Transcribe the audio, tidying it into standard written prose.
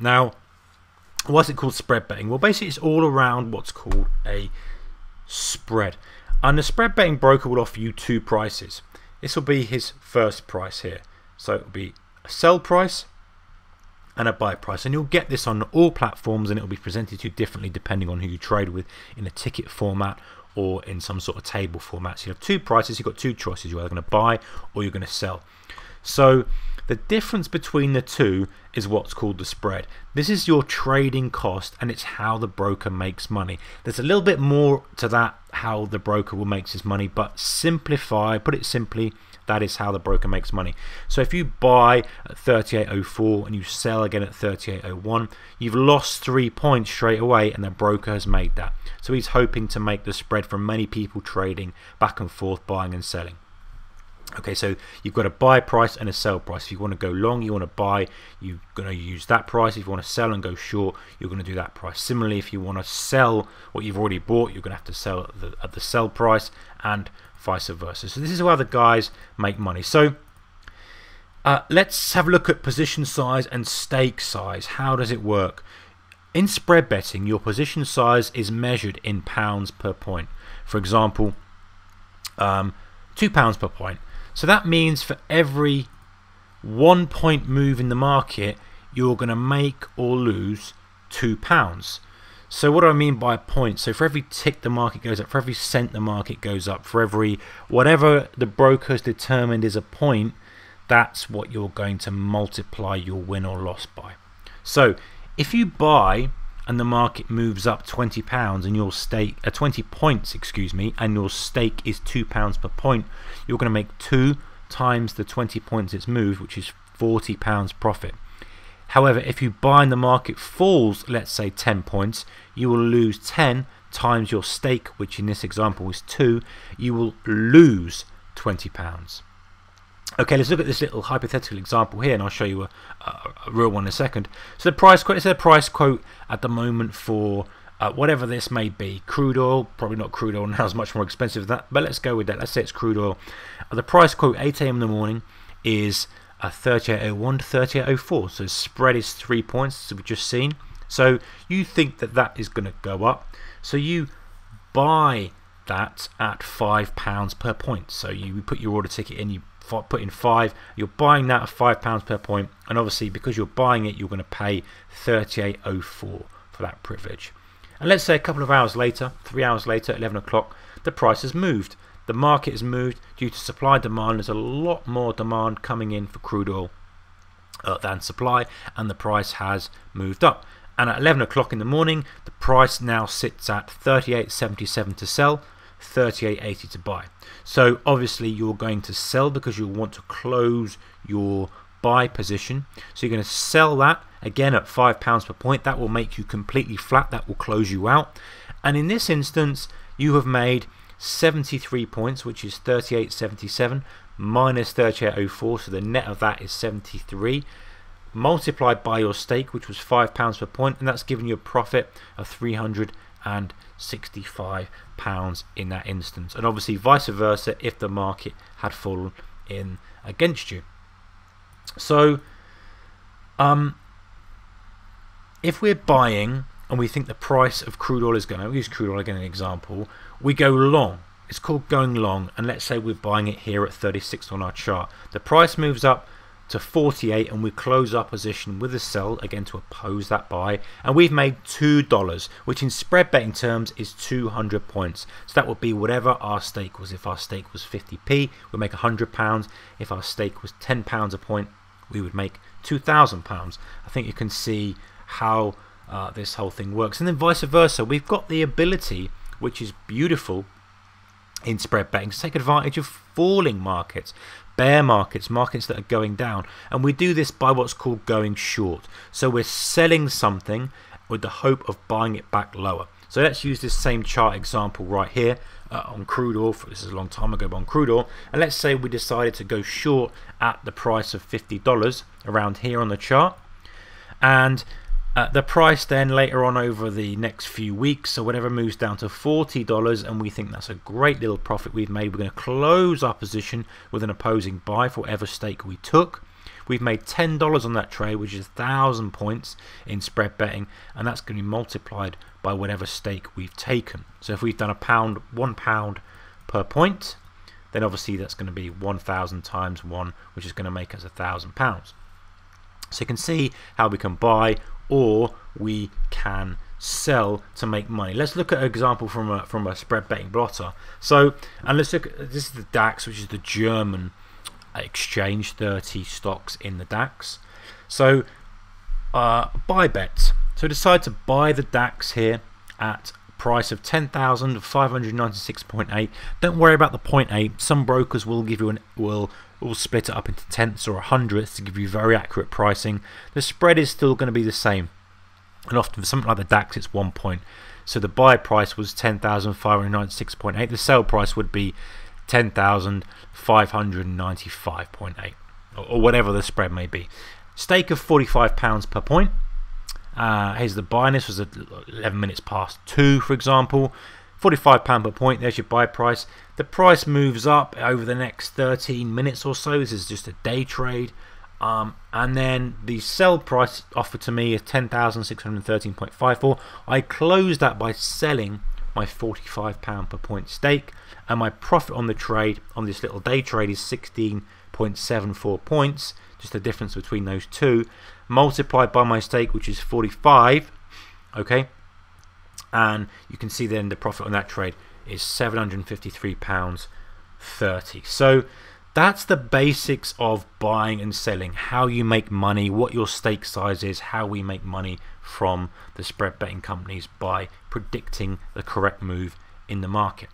Now, what's it called spread betting? Well, basically it's all around what's called a spread. And the spread betting broker will offer you two prices. This will be his first price here. So it will be a sell price and a buy price. And you'll get this on all platforms, and it will be presented to you differently depending on who you trade with, in a ticket format or in some sort of table format. So you have two prices, you've got two choices. You're either going to buy or you're going to sell. So the difference between the two is what's called the spread. This is your trading cost, and it's how the broker makes money. There's a little bit more to that, how the broker will make his money, but put it simply, that is how the broker makes money. So if you buy at 38.04 and you sell again at 38.01, you've lost 3 points straight away, and the broker has made that. So he's hoping to make the spread from many people trading back and forth, buying and selling. Okay, so you've got a buy price and a sell price. If you want to go long, you want to buy, you're going to use that price. If you want to sell and go short, you're going to do that price. Similarly, if you want to sell what you've already bought, you're going to have to sell at the sell price, and vice versa. So this is how the guys make money. So let's have a look at position size and stake size. How does it work? In spread betting, your position size is measured in pounds per point. For example, £2 per point. So that means for every 1 point move in the market, you're going to make or lose £2. So what do I mean by a point? So for every tick the market goes up, for every cent the market goes up, for every whatever the broker has determined is a point, that's what you're going to multiply your win or loss by. So if you buy and the market moves up £20 and your stake 20 points, excuse me, and your stake is £2 per point, you're going to make 2 times the 20 points it's moved, which is £40 profit. However, if you buy and the market falls, let's say 10 points, you will lose 10 times your stake, which in this example is 2. You will lose £20. Okay, let's look at this little hypothetical example here, and I'll show you a real one in a second. So the price quote is a price quote at the moment for whatever this may be. Crude oil, probably not crude oil now, is much more expensive than that, but let's go with that. Let's say it's crude oil. The price quote 8 AM in the morning is 38.01 to 38.04. So the spread is 3 points, as we've just seen. So you think that that is going to go up. So you buy that at £5 per point. So you put your order ticket in, you put in 5, you're buying that at £5 per point, and obviously because you're buying it, you're going to pay 38.04 for that privilege. And let's say a couple of hours later, 3 hours later, 11 o'clock, the price has moved. The market has moved due to supply and demand. There's a lot more demand coming in for crude oil than supply, and the price has moved up. And at 11 o'clock in the morning, the price now sits at 38.77 to sell, 38.80 to buy. So obviously you're going to sell because you want to close your buy position. So you're going to sell that again at £5 per point. That will make you completely flat. That will close you out. And in this instance, you have made 73 points, which is 38.77 minus 38.04. So the net of that is 73. Multiplied by your stake, which was £5 per point, and that's giving you a profit of £365 in that instance. And obviously vice versa if the market had fallen in against you. So if we're buying and we think the price of crude oil is going to, use crude oil again as an example, we go long. It's called going long, and let's say we're buying it here at 36 on our chart. The price moves up to 48 and we close our position with a sell again to oppose that buy, and we've made $2, which in spread betting terms is 200 points. So that would be whatever our stake was. If our stake was 50p, we'd make £100. If our stake was £10 a point, we would make £2,000. I think you can see how this whole thing works. And then vice versa, we've got the ability, which is beautiful in spread betting, to take advantage of falling markets, bear markets, markets that are going down, and we do this by what's called going short. So we're selling something with the hope of buying it back lower. So let's use this same chart example right here on crude oil. This is a long time ago, but on crude oil, and let's say we decided to go short at the price of $50 around here on the chart, and the price then later on over the next few weeks or whatever moves down to $40, and we think that's a great little profit we've made. We're going to close our position with an opposing buy for whatever stake we took. we've made $10 on that trade, which is 1,000 points in spread betting, and that's going to be multiplied by whatever stake we've taken. So if we've done £1 per point, then obviously that's going to be 1,000 times 1, which is going to make us £1,000. So you can see how we can buy or we can sell to make money. Let's look at an example from a spread betting blotter. So, and let's look at, this is the DAX, which is the German exchange, 30 stocks in the DAX. So buy bets. So decide to buy the DAX here at price of 10,596.8. Don't worry about the 0.8. Some brokers will give you will split it up into tenths or hundredths to give you very accurate pricing. The spread is still going to be the same, and often for something like the DAX it's 1 point. So the buy price was 10,596.8. the sell price would be 10,595.8, or whatever the spread may be. Stake of £45 per point. Here's the buy, and this was at 11 minutes past 2, for example. £45 per point, there's your buy price. The price moves up over the next 13 minutes or so. This is just a day trade. And then the sell price offered to me is 10,613.54. I closed that by selling my £45 per point stake, and my profit on the trade, on this little day trade, is 16.74 points, just the difference between those two, multiplied by my stake, which is 45. Okay, and you can see then the profit on that trade is £753.30. So that's the basics of buying and selling, how you make money, what your stake size is, how we make money from the spread betting companies by predicting the correct move in the market.